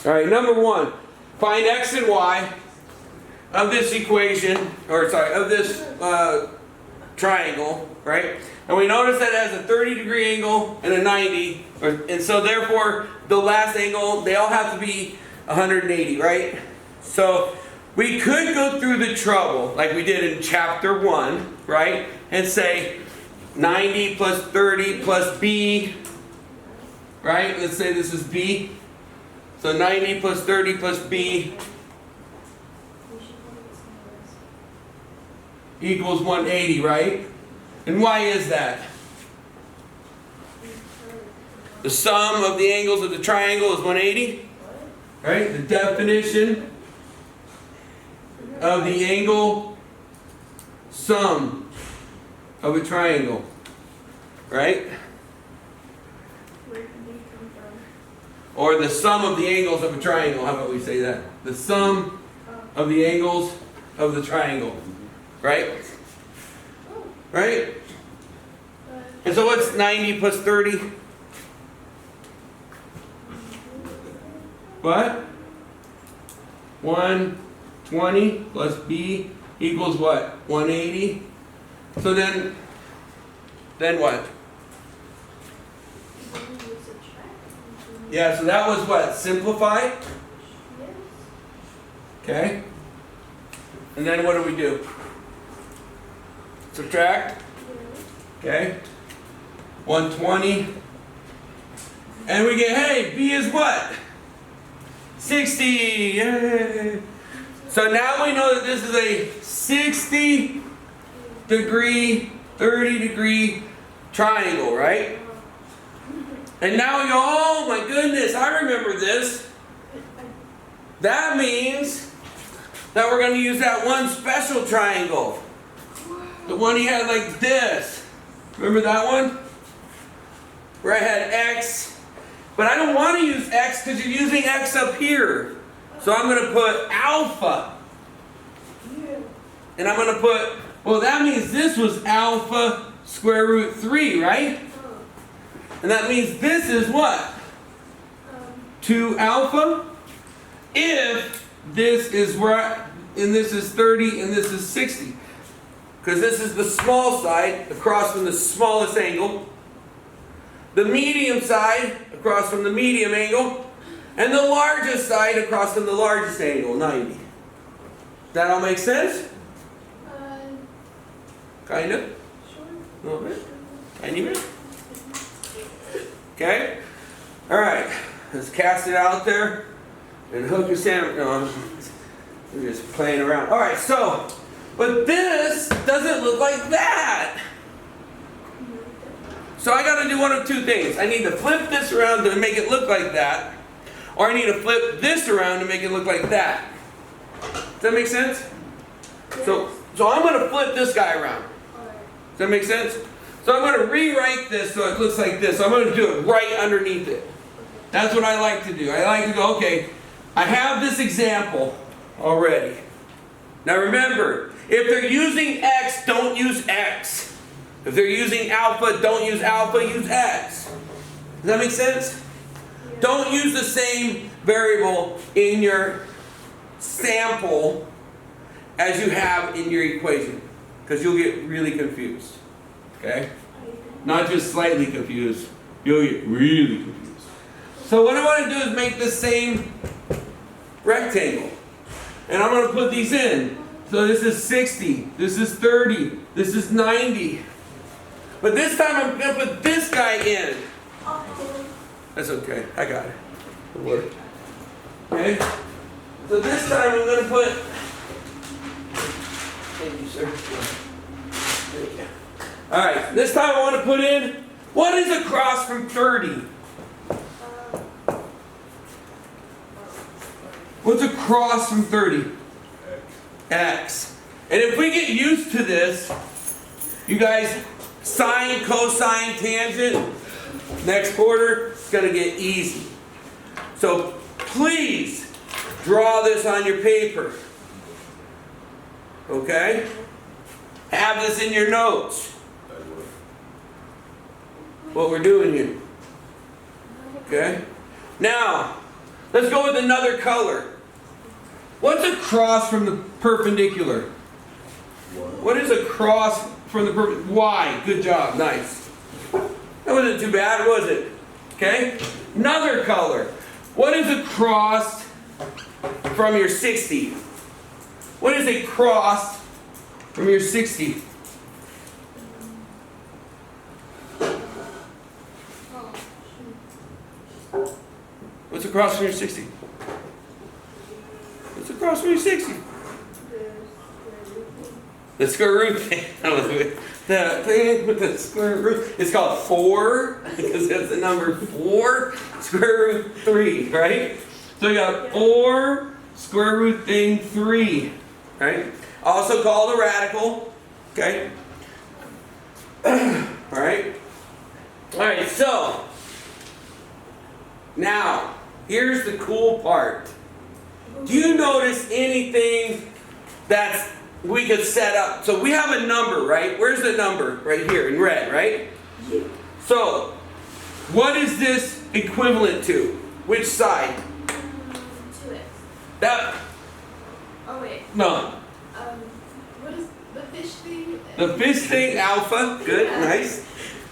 All right, number one, find x and y of this equation, or sorry, of this triangle, right? And we notice that it has a 30-degree angle and a 90, and so therefore the last angle, they all have to be 180, right? So we could go through the trouble, like we did in chapter 1, right? And say 90 plus 30 plus b, right? Let's say this is b. So 90 plus 30 plus b equals 180, right? And why is that? The sum of the angles of the triangle is 180, right? The definition of the angle sum of a triangle, right? Where did they come from? Or the sum of the angles of a triangle. How about we say that? The sum of the angles of the triangle, right? Right? And so what's 90 plus 30? What? 120 plus b equals what? 180. So then what? Yeah, so that was what? Simplify? Okay. And then what do we do? Subtract? Okay. 120. And we get, hey, b is what? 60. Yay. So now we know that this is a 60 degree, 30 degree triangle, right? And now you go, oh my goodness, I remember this. That means that we're going to use that one special triangle. The one he had like this. Remember that one? Where I had x. But I don't want to use x because you're using x up here. So I'm going to put alpha. And I'm going to put, well, that means this was alpha square root 3, right? And that means this is what? 2 alpha. If this is right, and this is 30 and this is 60. Because this is the small side across from the smallest angle. The medium side across from the medium angle. And the largest side across from the largest angle, 90. That all make sense? Kind of? Sure. A little bit? Tiny bit? Okay? Alright. Let's cast it out there and hook your sandwich. No, I'm just playing around. Alright, so, but this doesn't look like that. So I got to do one of two things. I need to flip this around to make it look like that. Or I need to flip this around to make it look like that. Does that make sense? Yes. So I'm going to flip this guy around. Does that make sense? So I'm going to rewrite this so it looks like this. So I'm going to do it right underneath it. That's what I like to do. I like to go, okay, I have this example already. Now remember, if they're using x, don't use x. If they're using alpha, don't use alpha, use x. Does that make sense? Yeah. Don't use the same variable in your sample as you have in your equation, because you'll get really confused. Okay? Not just slightly confused, you'll get really confused. So what I want to do is make the same rectangle. And I'm going to put these in. So this is 60, this is 30, this is 90. But this time I'm going to put this guy in. That's okay, I got it. It'll work. Okay? So this time I'm going to put... Thank you, sir. There we go. Alright, this time I want to put in, what is across from 30? What's across from 30? X. And if we get used to this, you guys, sine, cosine, tangent, next quarter, it's going to get easy. So please draw this on your paper. Okay? Have this in your notes. What we're doing here. Okay? Now, Let's go with another color. What's across from the perpendicular? What is across from the perpendicular? Y. Good job. Nice. That wasn't too bad, was it? Okay. Another color. What is across from your 60? What is across from your 60? What's across from your 60? What's across from your 60? The square root thing. The thing with the square root. It's called 4 because that's the number 4. Square root 3, right? So you got 4 square root thing 3, right? Also called a radical. Okay. All right. All right. So now here's the cool part. Do you notice anything that's we could set up? So we have a number, right? Where's the number? Right here in red, right? So what is this equivalent to? Which side? 2x. That Oh wait. no. What is the fish thing? The fish thing, alpha. Good, Yeah. nice.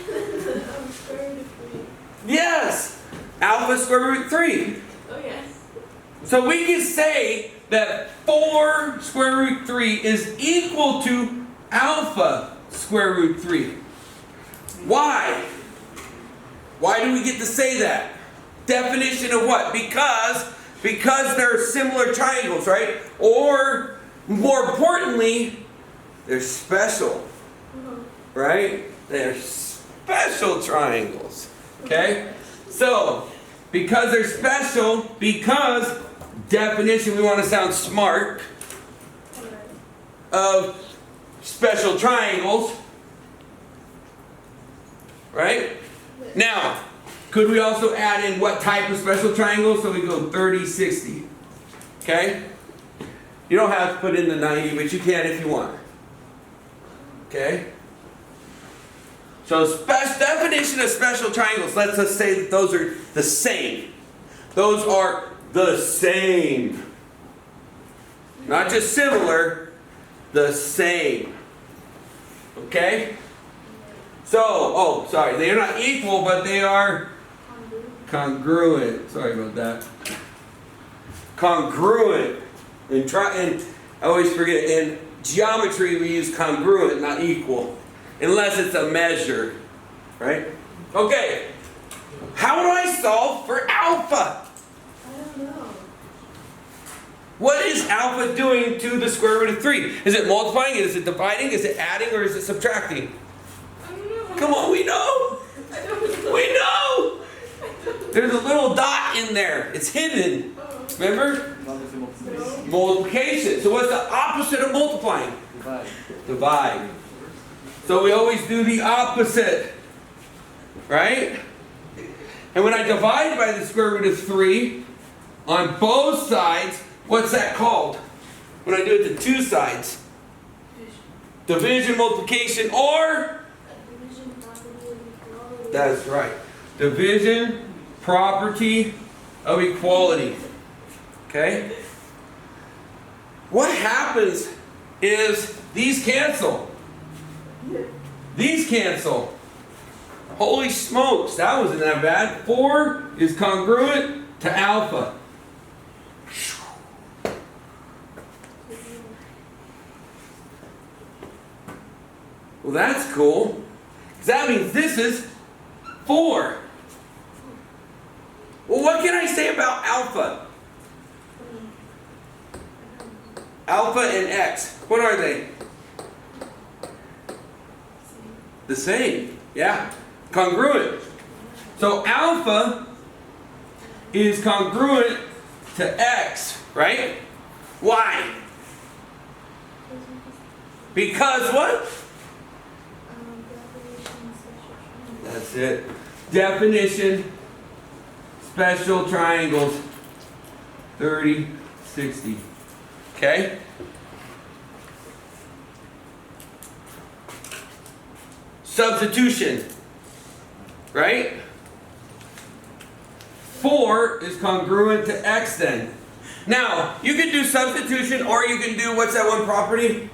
Square root of 3. Yes. Alpha square root 3. Oh yes. So we can say that 4 square root 3 is equal to alpha square root 3. Why? Why do we get to say that? Definition of what? Because they're similar triangles, right? Or more importantly, they're special, right? They're special triangles, okay? So, because they're special, because definition, we want to sound smart, of special triangles, right? Now, could we also add in what type of special triangle? So we go 30, 60, okay? You don't have to put in the 90, but you can if you want, okay? So definition of special triangles lets us say that those are the same. Those are the same. Not just similar, the same. Okay? So, they're not equal, but they are congruent. Sorry about that. Congruent. And I always forget, in geometry we use congruent, not equal. Unless it's a measure. Right? Okay. How do I solve for alpha? I don't know. What is alpha doing to the square root of 3? Is it multiplying? Is it dividing? Is it adding? Or is it subtracting? I don't know. Come on, we know. I don't know. We know. There's a little dot in there. It's hidden. Oh. Remember? No. Multiplication. So what's the opposite of multiplying? Divide. Divide. So we always do the opposite. Right? And when I divide by the square root of 3 on both sides, what's that called? When I do it to two sides? Division, multiplication, or? Division, property of equality. That's right. Division, property of equality. Okay? What happens is these cancel. These cancel. Holy smokes, that wasn't that bad. 4 is congruent to alpha. Well, that's cool. 'Cause that means this is 4. Well, what can I say about alpha? Alpha and x, what are they? The same, yeah. Congruent. So alpha is congruent to x, right? Why? Because what? That's it. Definition, special triangles, 30, 60. Okay? Substitution. Right? 4 is congruent to x then. Now, you can do substitution or you can do, what's that one property?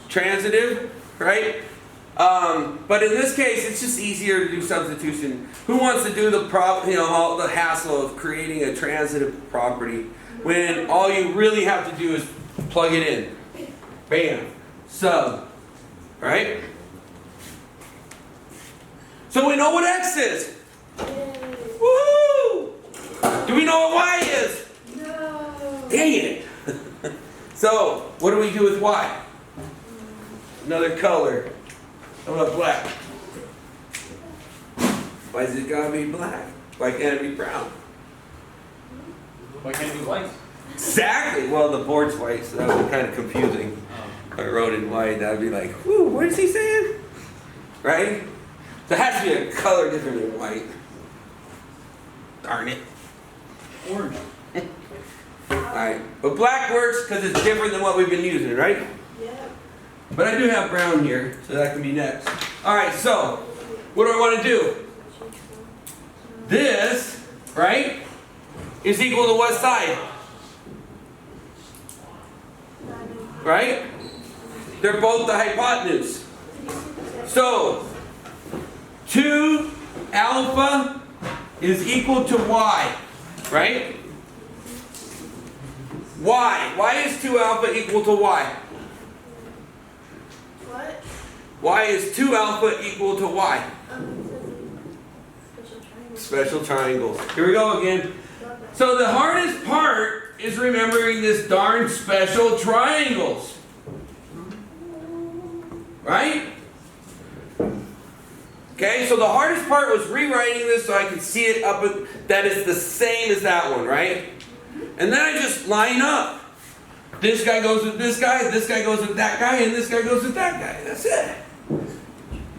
Transitive, right? But in this case, it's just easier to do substitution. Who wants to do the all the hassle of creating a transitive property when all you really have to do is plug it in? Bam. Sub. Right? So we know what x is. Woo! Do we know what y is? No. Dang it. So, what do we do with y? Another color. How about black? Why is it gotta be black? Why can't it be brown? Why can't it be white? Exactly. Well, the board's white, so that was kind of confusing. If I wrote in white, that'd be like, whoo, what is he saying? Right? So it has to be a color different than white. Darn it. Orange. Alright. But black works because it's different than what we've been using, right? Yep. But I do have brown here, so that can be next. Alright, so what do I want to do? This, right, is equal to what side? Right? They're both the hypotenuse. So, 2 alpha is equal to y, right? Y. Why is 2 alpha equal to y? What? Y is 2 alpha equal to y? Special triangle. Special triangles. Here we go again. So the hardest part is remembering this darn special triangles. Right? Okay, so the hardest part was rewriting this so I could see it up that it's the same as that one, right? And then I just line up. This guy goes with this guy goes with that guy, and this guy goes with that guy. That's it.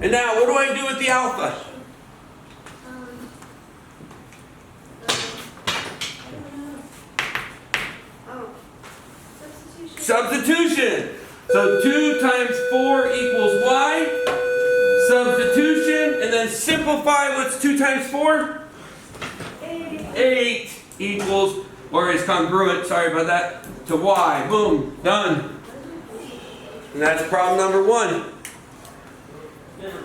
And now, what do I do with the alpha? Oh. Substitution. Substitution. So 2 times 4 equals y. Substitution, and then simplify. What's 2 times 4? 8. 8 equals, or is congruent, sorry about that, to y. Boom, done. And that's problem number 1.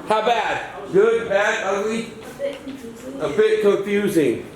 How bad? Good, bad, ugly? A bit confusing. A bit confusing.